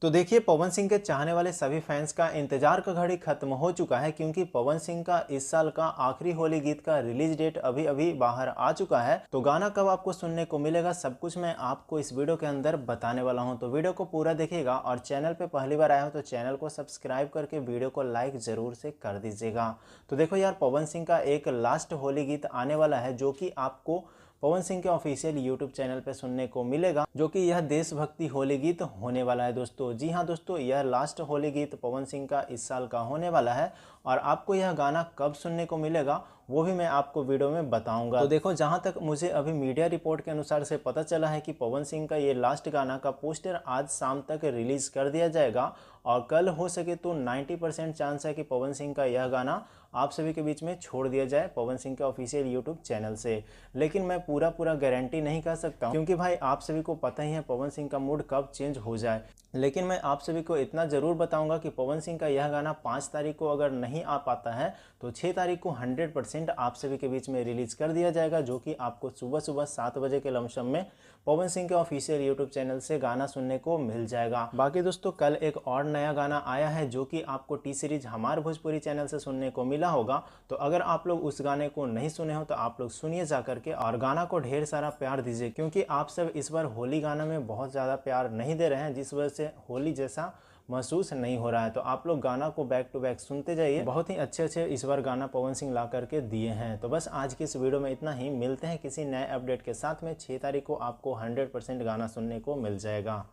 तो देखिए, पवन सिंह के चाहने वाले सभी फैंस का इंतजार का घड़ी खत्म हो चुका है, क्योंकि पवन सिंह का इस साल का आखिरी होली गीत का रिलीज डेट अभी अभी बाहर आ चुका है। तो गाना कब आपको सुनने को मिलेगा, सब कुछ मैं आपको इस वीडियो के अंदर बताने वाला हूं। तो वीडियो को पूरा देखिएगा और चैनल पे पहली बार आया हो तो चैनल को सब्सक्राइब करके वीडियो को लाइक जरूर से कर दीजिएगा। तो देखो यार, पवन सिंह का एक लास्ट होली गीत आने वाला है जो कि आपको पवन सिंह के ऑफिशियल यूट्यूब चैनल पे सुनने को मिलेगा, जो कि यह देशभक्ति होली गीत होने वाला है दोस्तों। जी हाँ दोस्तों, यह लास्ट होली गीत पवन सिंह का इस साल का होने वाला है और आपको यह गाना कब सुनने को मिलेगा वो भी मैं आपको वीडियो में बताऊंगा। तो देखो, जहां तक मुझे अभी मीडिया रिपोर्ट के अनुसार से पता चला है कि पवन सिंह का ये लास्ट गाना का पोस्टर आज शाम तक रिलीज कर दिया जाएगा और कल हो सके तो 90% चांस है कि पवन सिंह का यह गाना आप सभी के बीच में छोड़ दिया जाए पवन सिंह के ऑफिशियल यूट्यूब चैनल से। लेकिन मैं पूरा गारंटी नहीं कर सकता हूं, क्योंकि भाई आप सभी को पता ही है पवन सिंह का मूड कब चेंज हो जाए। लेकिन मैं आप सभी को इतना जरूर बताऊंगा कि पवन सिंह का यह गाना 5 तारीख को अगर नहीं आ पाता है तो 6 तारीख को 100% आप सभी के बीच में रिलीज कर दिया जाएगा, जो कि आपको सुबह सुबह 7 बजे के लमसम में पवन सिंह के ऑफिशियल यूट्यूब चैनल से गाना सुनने को मिल जाएगा। बाकी दोस्तों, कल एक और नया गाना आया है जो कि आपको टी सीरीज हमार भोजपुरी चैनल से सुनने को मिला होगा। तो अगर आप लोग उस गाने को नहीं सुने हो तो आप लोग सुनिए जा करके और गाना को ढेर सारा प्यार दीजिए, क्योंकि आप सब इस बार होली गाना में बहुत ज़्यादा प्यार नहीं दे रहे हैं, जिस वजह से होली जैसा महसूस नहीं हो रहा है। तो आप लोग गाना को बैक टू बैक सुनते जाइए, बहुत ही अच्छे इस बार गाना पवन सिंह ला करके दिए हैं। तो बस आज की इस वीडियो में इतना ही, मिलते हैं किसी नए अपडेट के साथ में। 6 तारीख को आपको 100% गाना सुनने को मिल जाएगा।